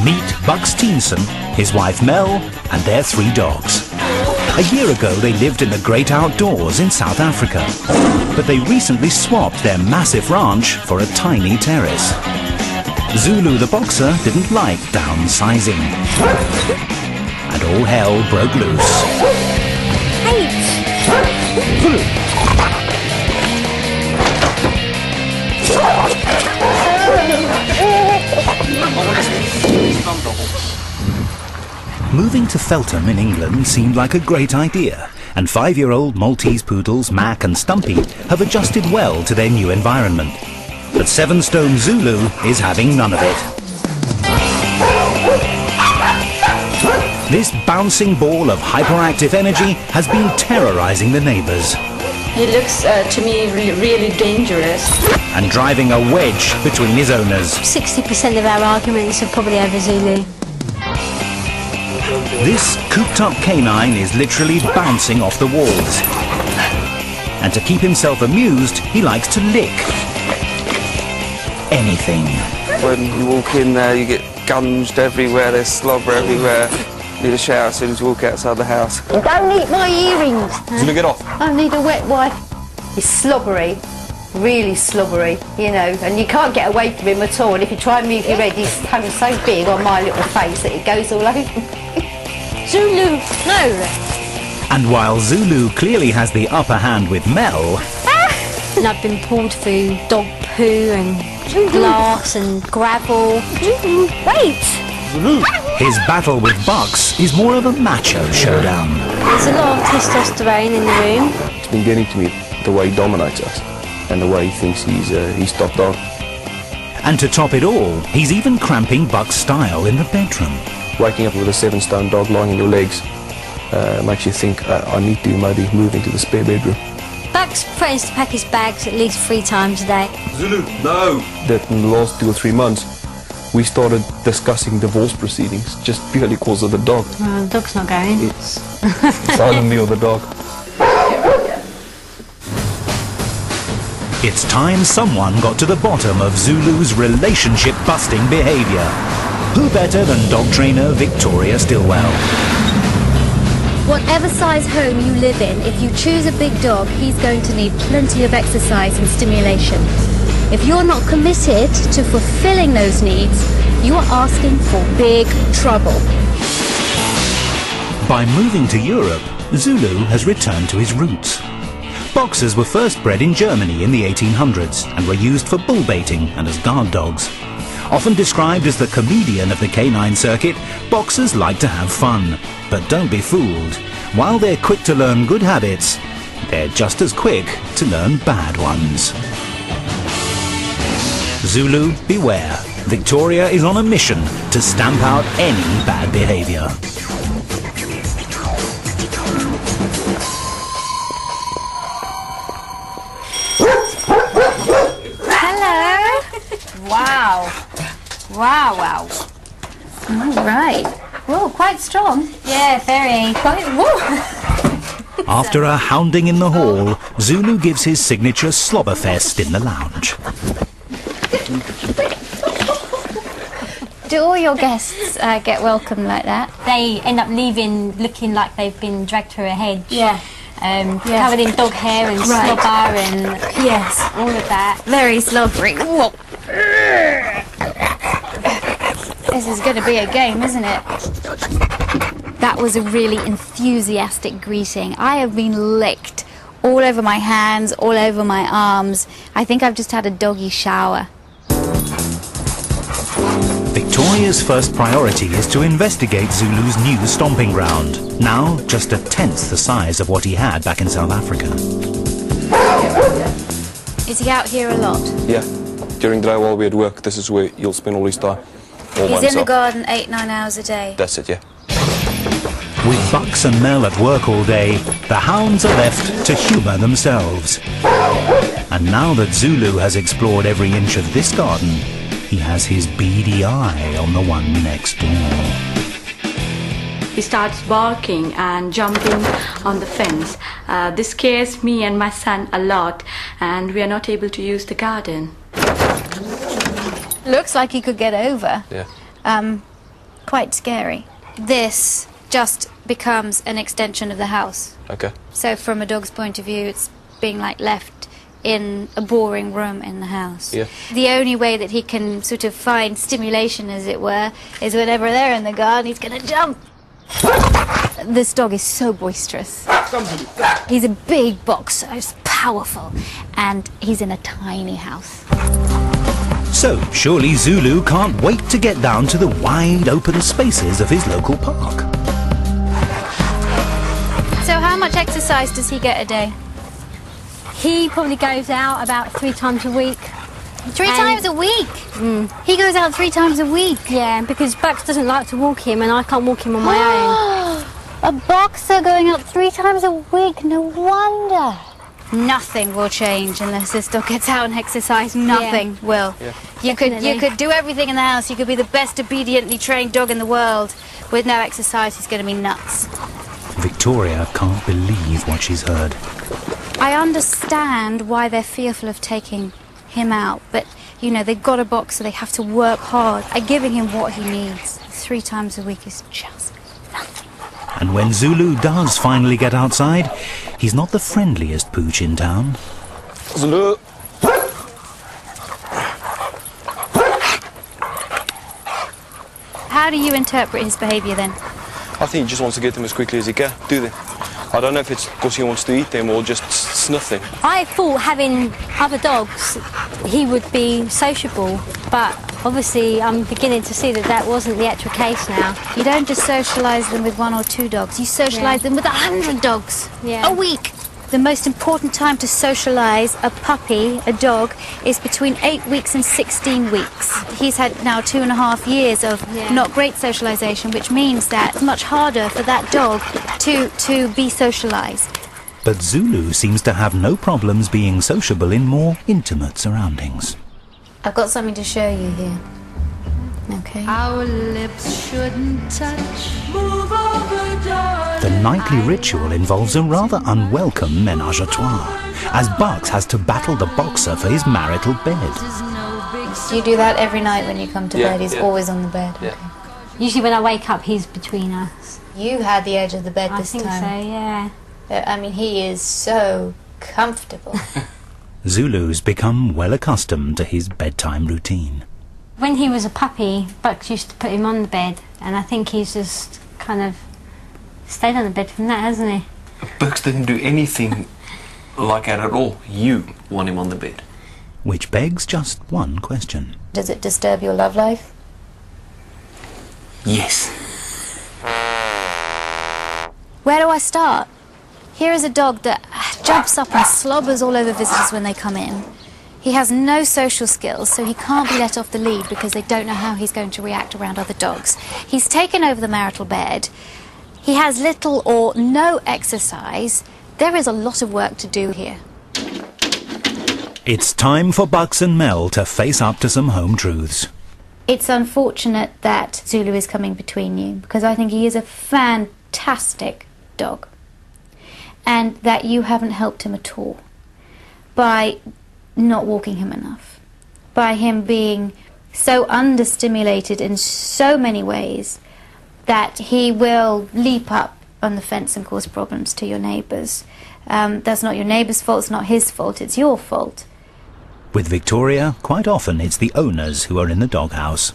Meet Buck Steenson, his wife Mel, and their 3 dogs. A year ago they lived in the great outdoors in South Africa, but they recently swapped their massive ranch for a tiny terrace. Zulu the boxer didn't like downsizing, and all hell broke loose. Moving to Feltham in England seemed like a great idea, and 5-year-old Maltese poodles Mac and Stumpy have adjusted well to their new environment. But 7-stone Zulu is having none of it. This bouncing ball of hyperactive energy has been terrorizing the neighbors. He looks to me really dangerous. And driving a wedge between his owners. 60% of our arguments are probably over Zulu. This cooped-up canine is literally bouncing off the walls. And to keep himself amused, he likes to lick anything. When you walk in there, you get gunged everywhere, there's slobber everywhere. You need a shower as soon as you walk outside the house. Don't eat my earrings. Zulu, get off. I need a wet wipe. He's slobbery, really slobbery, you know, and you can't get away from him at all. And if you try and move your head, his tongue's so big on my little face that it goes all over. Zulu, no! And while Zulu clearly has the upper hand with Mel... And I've been pulled through dog poo and glass and gravel. Wait! His battle with Bucks is more of a macho showdown. There's a lot of testosterone in the room. It's been getting to me the way he dominates us and the way he thinks he's top dog. And to top it all, he's even cramping Buck's style in the bedroom. Waking up with a 7-stone dog lying in your legs makes you think, I need to maybe move into the spare bedroom. Buck's threatens to pack his bags at least 3 times a day. Zulu, no! That in the last 2 or 3 months, we started discussing divorce proceedings just purely because of the dog. Well, the dog's not going. It's either me or the dog. It's time someone got to the bottom of Zulu's relationship-busting behaviour. Who better than dog trainer Victoria Stillwell? Whatever size home you live in, if you choose a big dog, he's going to need plenty of exercise and stimulation. If you're not committed to fulfilling those needs, you are asking for big trouble. By moving to Europe, Zulu has returned to his roots. Boxers were first bred in Germany in the 1800s and were used for bull baiting and as guard dogs. Often described as the comedian of the canine circuit, boxers like to have fun. But don't be fooled. While they're quick to learn good habits, they're just as quick to learn bad ones. Zulu, beware. Victoria is on a mission to stamp out any bad behaviour. Hello. Wow. Wow, wow. All right. Whoa, quite strong. Yeah, very. Quite, whoa. After a hounding in the hall, Zulu gives his signature slobberfest in the lounge. Do all your guests get welcomed like that? They end up leaving looking like they've been dragged through a hedge. Yeah. Covered in dog hair and slobber and yes, all of that. very slobbery. Whoa. This is going to be a game, isn't it? That was a really enthusiastic greeting. I have been licked all over my hands, all over my arms. I think I've just had a doggy shower. Victoria's first priority is to investigate Zulu's new stomping ground, now just 1/10 the size of what he had back in South Africa. Is he out here a lot? Yeah. During the day while we're at work, this is where you'll spend all his time. He's in the garden 8-9 hours a day. That's it, yeah. With Bucks and Mel at work all day, the hounds are left to humour themselves. And now that Zulu has explored every inch of this garden, he has his beady eye on the one next door. He starts barking and jumping on the fence. This scares me and my son a lot, and we are not able to use the garden. Looks like he could get over. Yeah. quite scary. This just becomes an extension of the house. Okay. So from a dog's point of view, it's being like left in a boring room in the house. Yeah. The only way that he can sort of find stimulation, as it were, is whenever they're in the garden, he's going to jump. This dog is so boisterous. He's a big boxer, he's powerful, and he's in a tiny house. So, surely Zulu can't wait to get down to the wide open spaces of his local park. So how much exercise does he get a day? He probably goes out about 3 times a week. 3 times a week? He goes out 3 times a week? Yeah, because Bucks doesn't like to walk him and I can't walk him on my own. A boxer going out 3 times a week, no wonder. Nothing will change unless this dog gets out and exercise. Nothing will. Yeah. You could do everything in the house. You could be the best obediently trained dog in the world. With no exercise, he's going to be nuts. Victoria can't believe what she's heard. I understand why they're fearful of taking him out, but, you know, they've got a boxer, they have to work hard at giving him what he needs. 3 times a week is just nothing. And when Zulu does finally get outside, he's not the friendliest pooch in town. Zulu. How do you interpret his behaviour then? I think he just wants to get them as quickly as he can, do they? I don't know if it's because he wants to eat them or just snuff them. I thought having other dogs, he would be sociable, but obviously I'm beginning to see that that wasn't the actual case now. You don't just socialise them with 1 or 2 dogs, you socialise them with 100 dogs a week. The most important time to socialise a puppy, a dog, is between 8 weeks and 16 weeks. He's had now 2.5 years of not great socialisation, which means that it's much harder for that dog to be socialised. But Zulu seems to have no problems being sociable in more intimate surroundings. I've got something to show you here. Okay. Our lips shouldn't touch. Move over, darling. The nightly ritual involves a rather unwelcome menage a trois, as Bucks has to battle the boxer for his marital bed. Do you do that every night when you come to bed? He's always on the bed. Yeah. Okay. Usually when I wake up, he's between us. You had the edge of the bed I this think time. so, yeah. I mean, he is so comfortable. Zulu's become well accustomed to his bedtime routine. When he was a puppy, Bucks used to put him on the bed, and I think he's just kind of stayed on the bed from that, hasn't he? Bucks didn't do anything like that at all. You want him on the bed. Which begs just one question. Does it disturb your love life? Yes. Where do I start? Here is a dog that jumps up and slobbers all over visitors when they come in. He has no social skills, so he can't be let off the lead because they don't know how he's going to react around other dogs. He's taken over the marital bed. He has little or no exercise. There is a lot of work to do here. It's time for Bucks and Mel to face up to some home truths. It's unfortunate that Zulu is coming between you, because I think he is a fantastic dog, and that you haven't helped him at all by not walking him enough, by him being so understimulated in so many ways that he will leap up on the fence and cause problems to your neighbours. That's not your neighbour's fault, it's not his fault, it's your fault. With Victoria, quite often it's the owners who are in the doghouse.